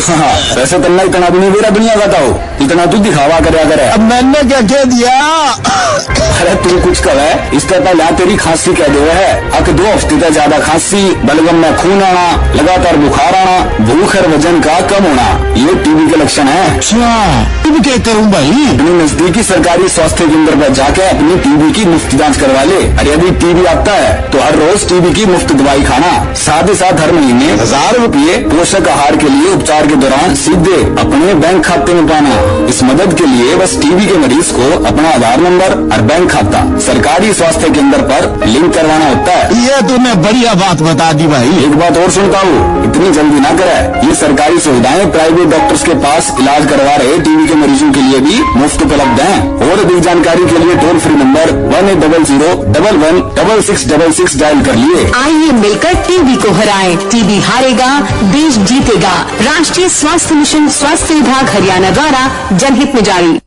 वैसे तन्ना इतना भी नहीं मेरा दुनिया बताओ, इतना तू दिखावा करे। अब मैंने क्या कह दिया? अरे तू कुछ कर है, इसका पहले तेरी खांसी कह दे है। अब 2 हफ्ते तक ज्यादा खांसी, बलगम में खून आना, लगातार बुखार आना, भूख और वजन का कम होना, ये टीबी के लक्षण है। अच्छा, तुम कहते हो भाई? अपनी नजदीकी सरकारी स्वास्थ्य केंद्र पर जाके अपनी टीबी की मुफ्त जांच करवा ले। अरे यदि टीबी आता है तो हर रोज टीबी की मुफ्त दवाई खाना, साथ ही साथ हर महीने 1000 रुपये पोषक आहार के लिए उपचार के दौरान सीधे अपने बैंक खाते में पाना। इस मदद के लिए बस टीबी के मरीज को अपना आधार नंबर और बैंक खाता सरकारी स्वास्थ्य केंद्र पर लिंक करवाना होता है। ये तूने बढ़िया बात बता दी भाई। एक बात और सुनता हूँ, इतनी जल्दी ना करे, ये सरकारी सुविधाएं प्राइवेट डॉक्टर्स के पास इलाज करवा रहे टीबी के मरीजों के लिए भी मुफ्त उपलब्ध हैं। और अधिक जानकारी के लिए टोल फ्री नंबर 1800-11-6666 डायल कर लिए। आइए मिलकर टीबी को हराएं। टीबी हारेगा, देश जीतेगा। राष्ट्रीय स्वास्थ्य मिशन, स्वास्थ्य विभाग हरियाणा द्वारा जनहित में जारी।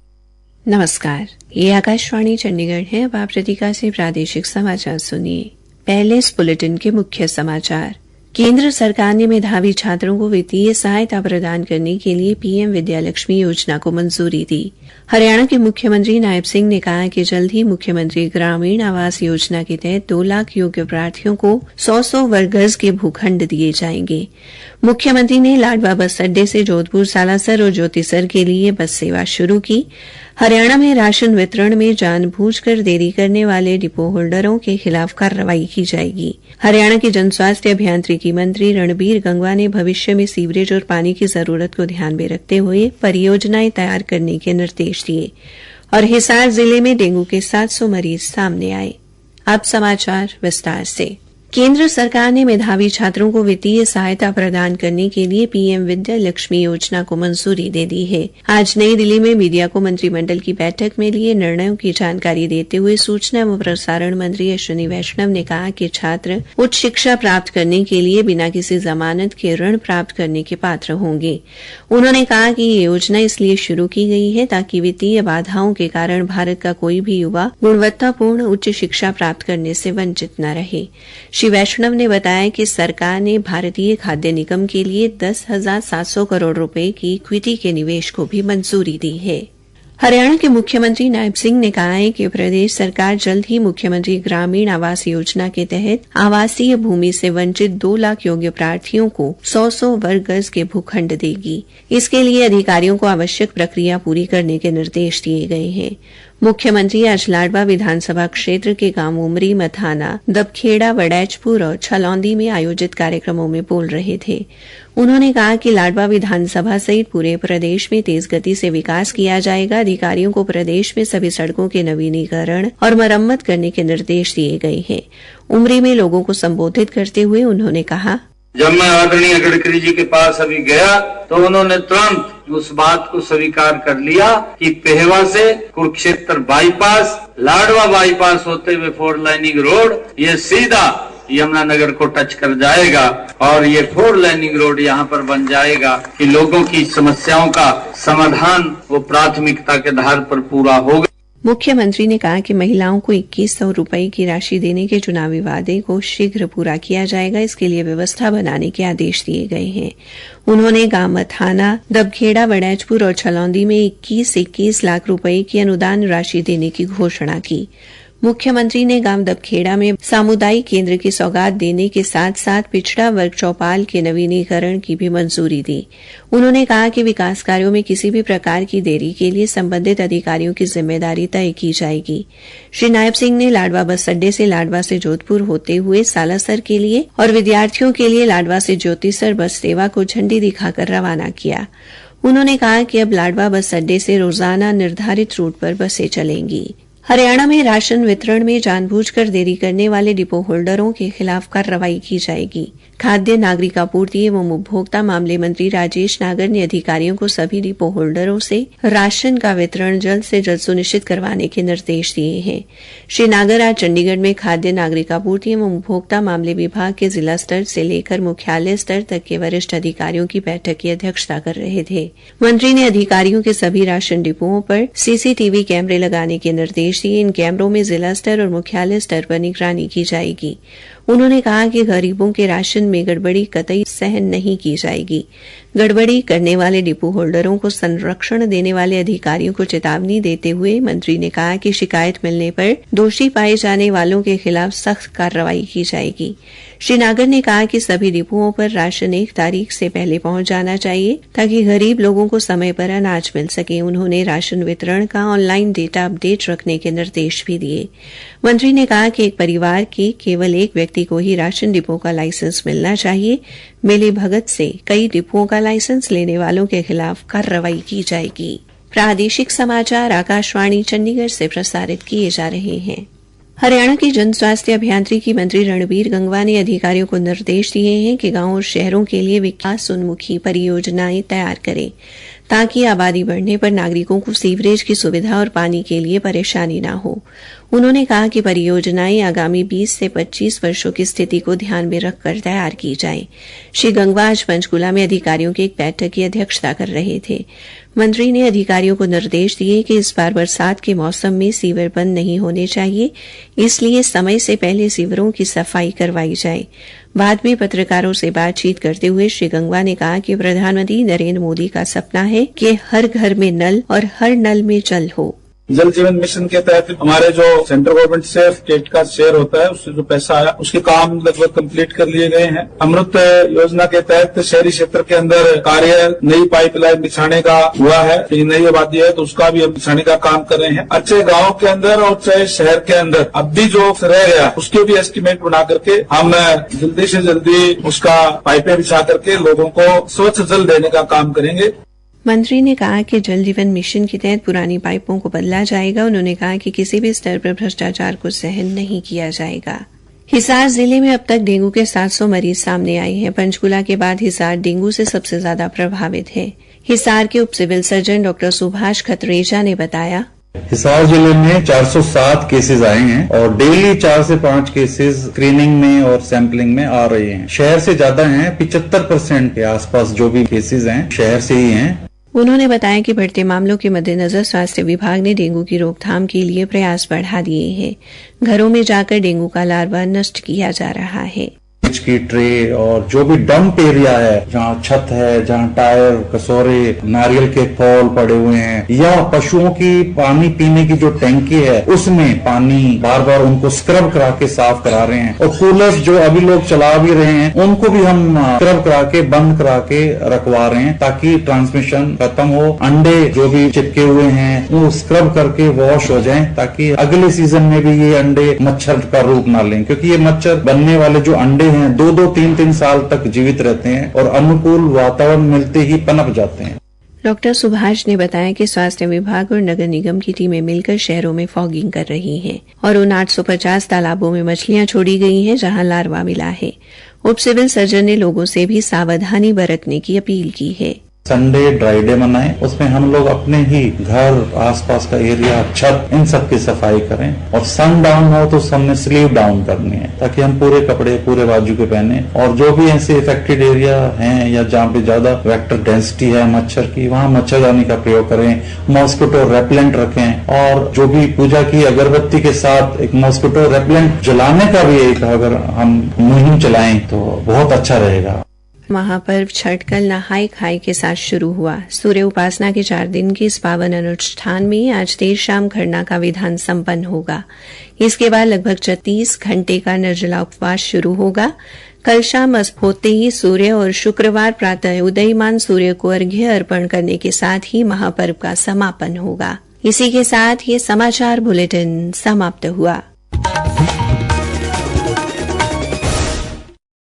नमस्कार, ये आकाशवाणी चंडीगढ़ है। अब आप प्रतीका से प्रादेशिक समाचार सुनिए। पहले इस बुलेटिन के मुख्य समाचार। केंद्र सरकार ने मेधावी छात्रों को वित्तीय सहायता प्रदान करने के लिए पीएम विद्यालक्ष्मी योजना को मंजूरी दी। हरियाणा के मुख्यमंत्री नायब सिंह ने कहा कि जल्द ही मुख्यमंत्री ग्रामीण आवास योजना के तहत 2 लाख योग्य प्रार्थियों को 100 वर्ग गज के भूखंड दिए जाएंगे। मुख्यमंत्री ने लाडवा बस अड्डे से जोधपुर, सालासर और ज्योतिसर के लिए बस सेवा शुरू की। हरियाणा में राशन वितरण में जानबूझकर देरी करने वाले डिपो होल्डरों के खिलाफ कार्रवाई की जाएगी। हरियाणा के जनस्वास्थ्य अभियांत्रिकी मंत्री रणबीर गंगवा ने भविष्य में सीवरेज और पानी की जरूरत को ध्यान में रखते हुए परियोजनाएं तैयार करने के निर्देश दिए। और हिसार जिले में डेंगू के 700 मरीज सामने आए। अब समाचार विस्तार से। केंद्र सरकार ने मेधावी छात्रों को वित्तीय सहायता प्रदान करने के लिए पीएम विद्यालक्ष्मी योजना को मंजूरी दे दी है। आज नई दिल्ली में मीडिया को मंत्रिमंडल की बैठक में लिए निर्णयों की जानकारी देते हुए सूचना एवं प्रसारण मंत्री अश्विनी वैष्णव ने कहा कि छात्र उच्च शिक्षा प्राप्त करने के लिए बिना किसी जमानत के ऋण प्राप्त करने के पात्र होंगे। उन्होंने कहा कि ये योजना इसलिए शुरू की गई है ताकि वित्तीय बाधाओं के कारण भारत का कोई भी युवा गुणवत्तापूर्ण उच्च शिक्षा प्राप्त करने से वंचित न रहे। श्री वैष्णव ने बताया कि सरकार ने भारतीय खाद्य निगम के लिए 10,700 करोड़ रुपए की इक्विटी के निवेश को भी मंजूरी दी है। हरियाणा के मुख्यमंत्री नायब सिंह ने कहा है कि प्रदेश सरकार जल्द ही मुख्यमंत्री ग्रामीण आवास योजना के तहत आवासीय भूमि से वंचित 2 लाख योग्य प्रार्थियों को 100 वर्ग गज के भूखंड देगी। इसके लिए अधिकारियों को आवश्यक प्रक्रिया पूरी करने के निर्देश दिए गए हैं। मुख्यमंत्री आज लाडवा विधानसभा क्षेत्र के गांव उमरी, मथाना, दबखेड़ा, वडैचपुर और छलौंदी में आयोजित कार्यक्रमों में बोल रहे थे। उन्होंने कहा कि लाडवा विधानसभा सहित पूरे प्रदेश में तेज गति से विकास किया जाएगा। अधिकारियों को प्रदेश में सभी सड़कों के नवीनीकरण और मरम्मत करने के निर्देश दिए गए हैं। उमरी में लोगों को संबोधित करते हुए उन्होंने कहा, जब मैं आदरणीय गडकरी जी के पास अभी गया तो उन्होंने तुरंत उस बात को स्वीकार कर लिया कि पेहवा से कुरुक्षेत्र बाईपास, लाडवा बाईपास होते हुए 4 लाइनिंग रोड ये सीधा यमुनानगर को टच कर जाएगा और ये 4 लाइनिंग रोड यहाँ पर बन जाएगा कि लोगों की समस्याओं का समाधान वो प्राथमिकता के आधार पर पूरा होगा। मुख्यमंत्री ने कहा कि महिलाओं को 2100 रुपए की राशि देने के चुनावी वादे को शीघ्र पूरा किया जाएगा। इसके लिए व्यवस्था बनाने के आदेश दिए गए हैं। उन्होंने गांव मथाना, दबखेड़ा, वडैचपुर और छलौंदी में 21 लाख रुपए की अनुदान राशि देने की घोषणा की। मुख्यमंत्री ने गांव दबखेड़ा में सामुदायिक केंद्र की सौगात देने के साथ साथ पिछड़ा वर्ग चौपाल के नवीनीकरण की भी मंजूरी दी। उन्होंने कहा कि विकास कार्यों में किसी भी प्रकार की देरी के लिए संबंधित अधिकारियों की जिम्मेदारी तय की जाएगी। श्री नायब सिंह ने लाडवा बस अड्डे से लाडवा से जोधपुर होते हुए सालासर के लिए और विद्यार्थियों के लिए लाडवा से ज्योतिसर बस सेवा को झंडी दिखाकर रवाना किया। उन्होंने कहा कि अब लाडवा बस अड्डे से रोजाना निर्धारित रूट पर बसें चलेंगी। हरियाणा में राशन वितरण में जानबूझकर देरी करने वाले डिपो होल्डरों के खिलाफ कार्रवाई की जाएगी। खाद्य नागरिक आपूर्ति एवं उपभोक्ता मामले मंत्री राजेश नागर ने अधिकारियों को सभी डिपो होल्डरों से राशन का वितरण जल्द से जल्द सुनिश्चित करवाने के निर्देश दिए हैं। श्री नागर आज चंडीगढ़ में खाद्य नागरिक आपूर्ति एवं उपभोक्ता मामले विभाग के जिला स्तर से लेकर मुख्यालय स्तर तक के वरिष्ठ अधिकारियों की बैठक की अध्यक्षता कर रहे थे। मंत्री ने अधिकारियों के सभी राशन डिपोओं पर सीसीटीवी कैमरे लगाने के निर्देश दिए। इन कैमरों में जिला स्तर और मुख्यालय स्तर पर निगरानी की जाएगी। उन्होंने कहा कि गरीबों के राशन में गड़बड़ी कतई सहन नहीं की जाएगी। गड़बड़ी करने वाले डिपो होल्डरों को संरक्षण देने वाले अधिकारियों को चेतावनी देते हुए मंत्री ने कहा कि शिकायत मिलने पर दोषी पाए जाने वालों के खिलाफ सख्त कार्रवाई की जाएगी। श्री नागर ने कहा कि सभी डिपोओं पर राशन 1 तारीख से पहले पहुंच जाना चाहिए ताकि गरीब लोगों को समय पर अनाज मिल सके। उन्होंने राशन वितरण का ऑनलाइन डेटा अपडेट रखने के निर्देश भी दिए। मंत्री ने कहा कि एक परिवार के केवल एक व्यक्ति को ही राशन डिपो का लाइसेंस मिलना चाहिए। मिली भगत से कई डिपोओं का लाइसेंस लेने वालों के खिलाफ कार्रवाई की जाएगी। प्रादेशिक समाचार आकाशवाणी चंडीगढ़ से प्रसारित किए जा रहे हैं। हरियाणा के जन स्वास्थ्य अभियांत्रिकी मंत्री रणबीर गंगवा ने अधिकारियों को निर्देश दिए हैं कि गांव और शहरों के लिए विकास उन्मुखी परियोजनाएं तैयार करें ताकि आबादी बढ़ने पर नागरिकों को सीवरेज की सुविधा और पानी के लिए परेशानी न हो। उन्होंने कहा कि परियोजनाएं आगामी 20 से 25 वर्षों की स्थिति को ध्यान में रखकर तैयार की जाएं। श्री गंगवा आज पंचकूला में अधिकारियों की एक बैठक की अध्यक्षता कर रहे थे। मंत्री ने अधिकारियों को निर्देश दिए कि इस बार बरसात के मौसम में सीवर बंद नहीं होने चाहिए, इसलिए समय से पहले सीवरों की सफाई करवाई जाए। बाद में पत्रकारों से बातचीत करते हुए श्री गंगवा ने कहा कि प्रधानमंत्री नरेंद्र मोदी का सपना है कि हर घर में नल और हर नल में जल हो। जल जीवन मिशन के तहत हमारे जो सेंट्रल गवर्नमेंट से स्टेट का शेयर होता है, उससे जो पैसा आया उसके काम लगभग कंप्लीट कर लिए गए हैं। अमृत योजना के तहत शहरी क्षेत्र के अंदर कार्य नई पाइपलाइन बिछाने का हुआ है। नई आबादी है तो उसका भी बिछाने का काम कर रहे हैं। अच्छे गांव के अंदर और चाहे शहर के अंदर अब भी जो रह गया उसके भी एस्टीमेट बना करके हम जल्दी से जल्दी उसका पाइपें बिछा करके लोगों को स्वच्छ जल देने का काम करेंगे। मंत्री ने कहा कि जल जीवन मिशन के तहत पुरानी पाइपों को बदला जाएगा। उन्होंने कहा कि किसी भी स्तर पर भ्रष्टाचार को सहन नहीं किया जाएगा। हिसार जिले में अब तक डेंगू के 700 मरीज सामने आए हैं। पंचकूला के बाद हिसार डेंगू से सबसे ज्यादा प्रभावित है। हिसार के उप सिविल सर्जन डॉ सुभाष खत्रेजा ने बताया, हिसार जिले में 407 केसेस आए हैं और डेली 4 से 5 केसेस स्क्रीनिंग में और सैंपलिंग में आ रहे हैं। शहर से ज्यादा हैं, 75% के आसपास जो भी केसेस हैं शहर से ही हैं। उन्होंने बताया कि बढ़ते मामलों के मद्देनजर स्वास्थ्य विभाग ने डेंगू की रोकथाम के लिए प्रयास बढ़ा दिए हैं। घरों में जाकर डेंगू का लार्वा नष्ट किया जा रहा है। की ट्रे और जो भी डंप एरिया है, जहाँ छत है, जहाँ टायर, कसौरे, नारियल के फॉल पड़े हुए हैं, या पशुओं की पानी पीने की जो टैंकी है उसमें पानी बार बार उनको स्क्रब करा के साफ करा रहे हैं। और कूलर्स जो अभी लोग चला भी रहे हैं उनको भी हम स्क्रब करा के बंद करा के रखवा रहे हैं ताकि ट्रांसमिशन खत्म हो। अंडे जो भी चिपके हुए हैं वो स्क्रब करके वॉश हो जाएं ताकि अगले सीजन में भी ये अंडे मच्छर का रूप ना लें, क्योंकि ये मच्छर बनने वाले जो अंडे हैं 2-2, 3-3 साल तक जीवित रहते हैं और अनुकूल वातावरण मिलते ही पनप जाते हैं। डॉक्टर सुभाष ने बताया कि स्वास्थ्य विभाग और नगर निगम की टीमें मिलकर शहरों में फॉगिंग कर रही हैं और उन 850 तालाबों में मछलियां छोड़ी गई हैं जहां लार्वा मिला है। उप सिविल सर्जन ने लोगों से भी सावधानी बरतने की अपील की है। संडे ड्राई डे मनाएं, उसमें हम लोग अपने ही घर, आसपास का एरिया, छत, इन सब की सफाई करें। और सन डाउन हो तो हमने स्लीव डाउन करनी है ताकि हम पूरे कपड़े पूरे बाजू के पहने। और जो भी ऐसे इफेक्टेड एरिया हैं या जहाँ पे ज्यादा वेक्टर डेंसिटी है मच्छर की, वहाँ मच्छरदानी का प्रयोग करें। मॉस्किटो रेपेलेंट रखें और जो भी पूजा की अगरबत्ती के साथ एक मॉस्किटो रेपेलेंट जलाने का भी एक अगर हम मुहिम चलाएं तो बहुत अच्छा रहेगा। महापर्व छठ कल नहाय खाय के साथ शुरू हुआ। सूर्य उपासना के 4 दिन के इस पावन अनुष्ठान में आज देर शाम खरना का विधान संपन्न होगा। इसके बाद लगभग 36 घंटे का निर्जला उपवास शुरू होगा। कल शाम अस्त होते ही सूर्य और शुक्रवार प्रातः उदयमान सूर्य को अर्घ्य अर्पण करने के साथ ही महापर्व का समापन होगा। इसी के साथ ये समाचार बुलेटिन समाप्त हुआ।